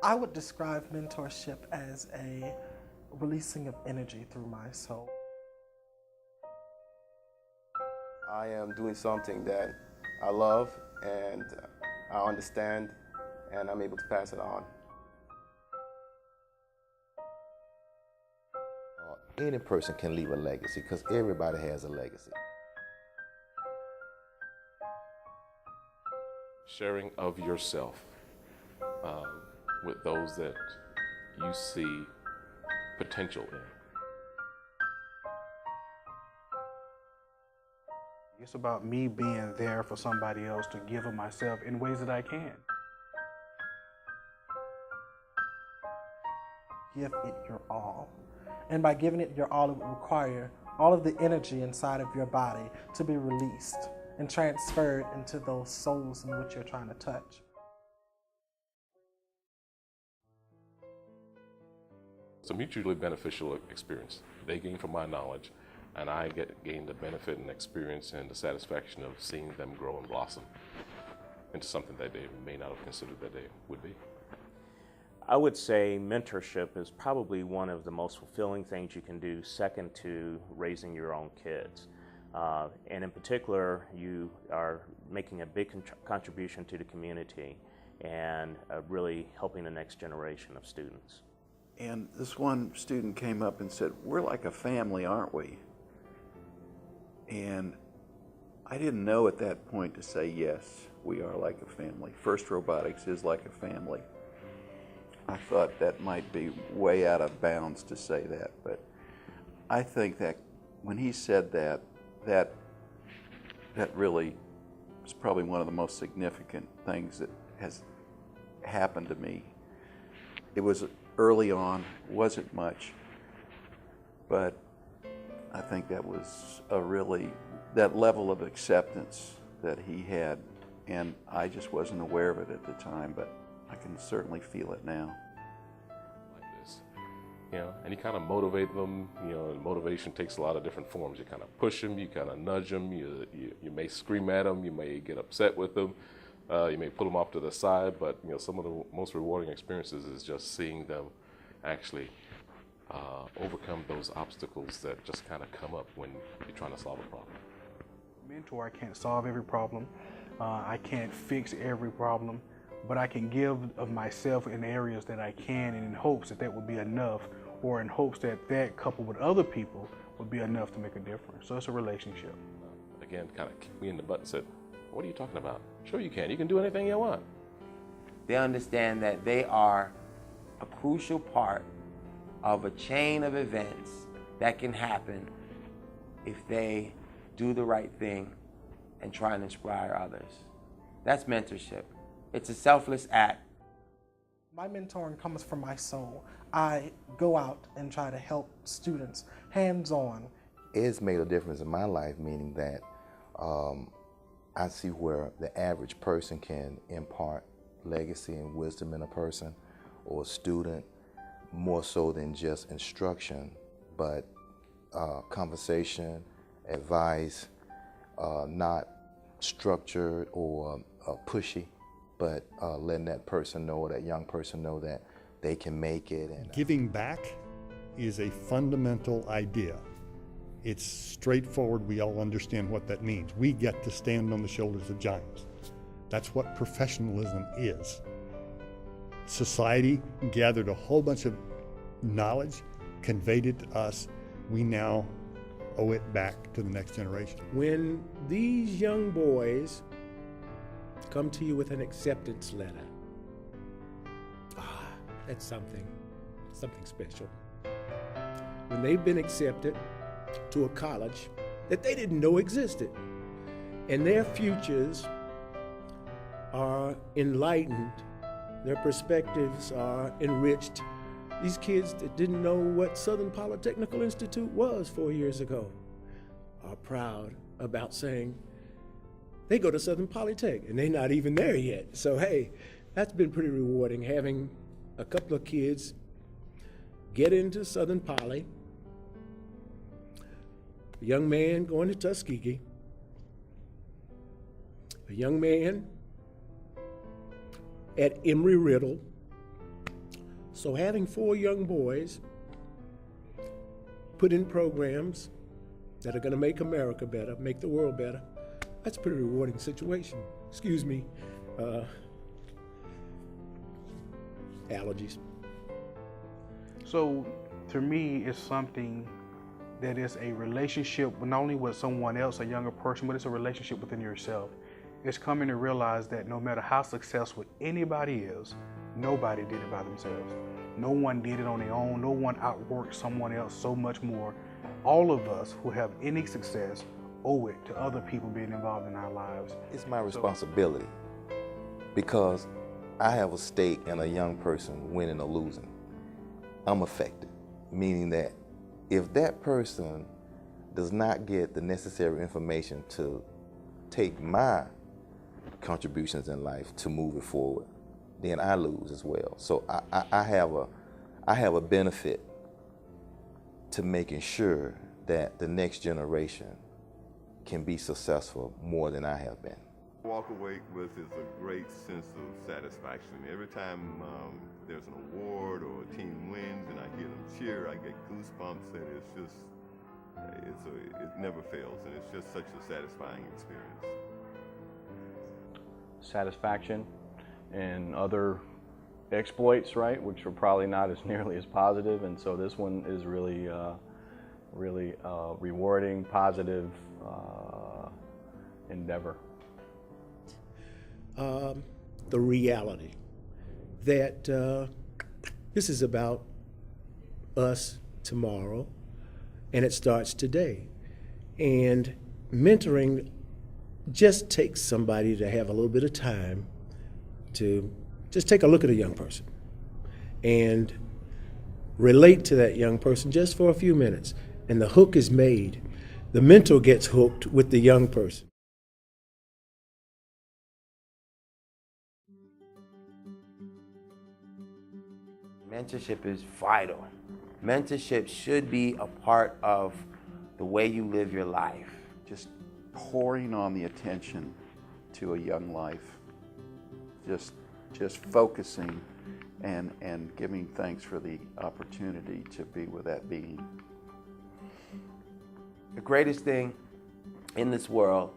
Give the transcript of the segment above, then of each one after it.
I would describe mentorship as a releasing of energy through my soul. I am doing something that I love and I understand, and I'm able to pass it on. Any person can leave a legacy because everybody has a legacy. Sharing of yourself with those that you see potential in. It's about me being there for somebody else to give of myself in ways that I can. Give it your all. And by giving it your all, it would require all of the energy inside of your body to be released and transferred into those souls in which you're trying to touch. It's a mutually beneficial experience. They gain from my knowledge, and I gain the benefit and experience and the satisfaction of seeing them grow and blossom into something that they may not have considered that they would be. I would say mentorship is probably one of the most fulfilling things you can do, second to raising your own kids. And in particular, you are making a big contribution to the community and really helping the next generation of students. And this one student came up and said, "We're like a family, aren't we?" And I didn't know at that point to say, yes, we are like a family. First Robotics is like a family. I thought that might be way out of bounds to say that, but I think that when he said that, that really was probably one of the most significant things that has happened to me. It was early on, wasn't much, but I think that was that level of acceptance that he had, and I just wasn't aware of it at the time, but I can certainly feel it now. Like this, and you kind of motivate them. And motivation takes a lot of different forms. You kind of push them, you kind of nudge them, you may scream at them, you may get upset with them, you may pull them off to the side, but some of the most rewarding experiences is just seeing them actually overcome those obstacles that just kind of come up when you're trying to solve a problem. Mentor, I can't solve every problem. I can't fix every problem, but I can give of myself in areas that I can, and in hopes that would be enough, or in hopes that coupled with other people would be enough to make a difference. So it's a relationship. Again, kind of kicked me in the butt and said, "What are you talking about? Sure you can. You can do anything you want." They understand that they are a crucial part of a chain of events that can happen if they do the right thing and try and inspire others. That's mentorship. It's a selfless act. My mentoring comes from my soul. I go out and try to help students hands-on. It's made a difference in my life, meaning that I see where the average person can impart legacy and wisdom in a person or a student, more so than just instruction, but conversation, advice, not structured or pushy, but letting that person know, that young person know that they can make it. And giving back is a fundamental idea. It's straightforward. We all understand what that means. We get to stand on the shoulders of giants. That's what professionalism is. Society gathered a whole bunch of knowledge, conveyed it to us. We now owe it back to the next generation. When these young boys come to you with an acceptance letter, that's something special. When they've been accepted to a college that they didn't know existed, and their futures are enlightened, their perspectives are enriched. These kids that didn't know what Southern Polytechnical Institute was 4 years ago are proud about saying they go to Southern Polytech, and they're not even there yet. So hey, that's been pretty rewarding, having a couple of kids get into Southern Poly, a young man going to Tuskegee, a young man at Emory-Riddle, So having 4 young boys put in programs that are going to make America better, make the world better, that's a pretty rewarding situation. Excuse me, allergies. So to me, it's something that is a relationship not only with someone else, a younger person, but it's a relationship within yourself. It's coming to realize that no matter how successful anybody is, nobody did it by themselves. No one did it on their own. No one outworked someone else so much more. All of us who have any success owe it to other people being involved in our lives. It's my responsibility because I have a stake in a young person winning or losing. I'm affected, meaning that if that person does not get the necessary information to take my contributions in life to move it forward, then I lose as well. So I have a benefit to making sure that the next generation can be successful more than I have been. Walk away with is a great sense of satisfaction. Every time there's an award or a team wins and I hear them cheer, I get goosebumps, and it's just, it never fails, and it's just such a satisfying experience. Satisfaction and other exploits, right, which are probably not as nearly as positive, and so this one is really, really rewarding, positive endeavor. The reality that this is about us tomorrow, and it starts today. And mentoring just takes somebody to have a little bit of time to just take a look at a young person and relate to that young person just for a few minutes. And the hook is made. The mentor gets hooked with the young person. Mentorship is vital. Mentorship should be a part of the way you live your life. Just pouring on the attention to a young life. Just focusing and giving thanks for the opportunity to be with that being. The greatest thing in this world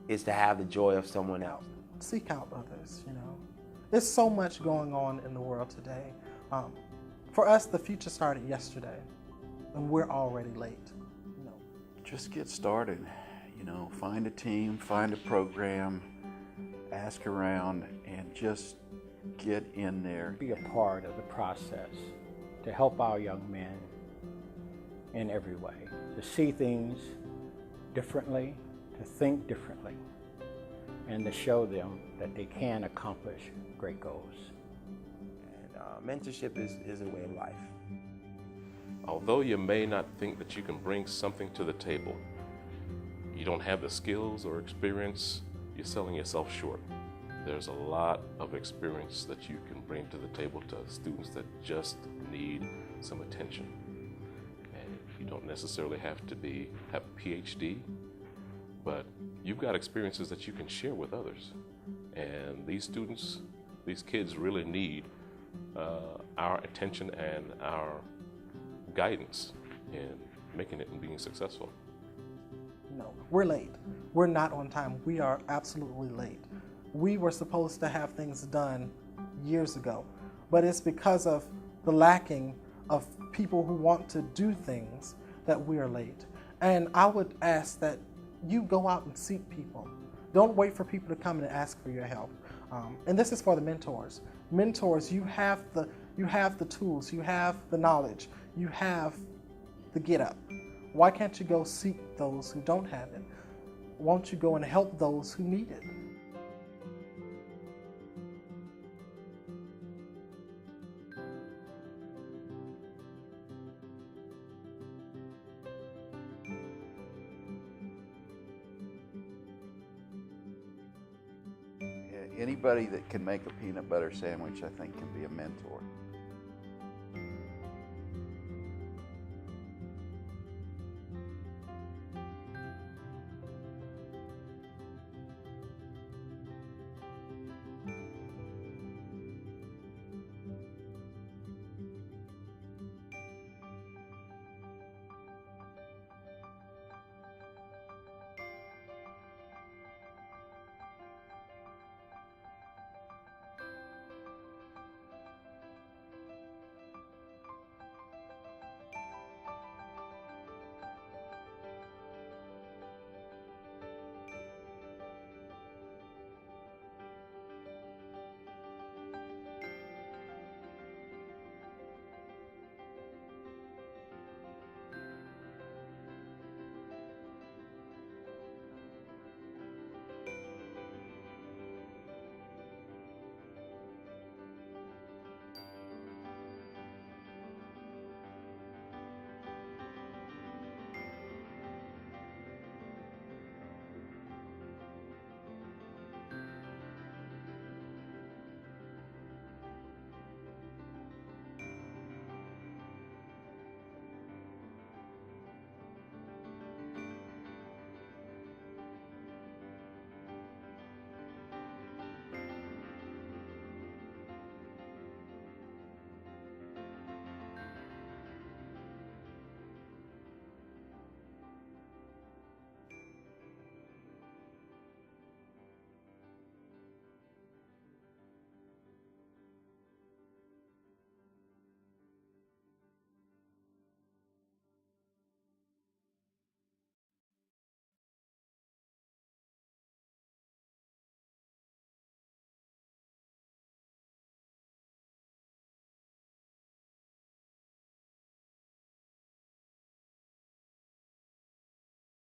is to have the joy of someone else. Seek out others, you know. There's so much going on in the world today. For us, the future started yesterday, and we're already late. You know. Just get started. You know, find a team, find a program, ask around, and just get in there. Be a part of the process to help our young men in every way, to see things differently, to think differently, and to show them that they can accomplish great goals. And mentorship is a way of life. Although you may not think that you can bring something to the table, you don't have the skills or experience, you're selling yourself short. There's a lot of experience that you can bring to the table to students that just need some attention. And you don't necessarily have to have a PhD, but you've got experiences that you can share with others. And these students, these kids really need our attention and our guidance in making it and being successful. No, we're late. We're not on time. We are absolutely late. We were supposed to have things done years ago, but it's because of the lacking of people who want to do things that we are late. And I would ask that you go out and seek people. Don't wait for people to come and ask for your help. And this is for the mentors. Mentors, you have the tools, you have the knowledge, you have the get up. Why can't you go seek those who don't have it? Won't you go and help those who need it? Anybody that can make a peanut butter sandwich, I think, can be a mentor.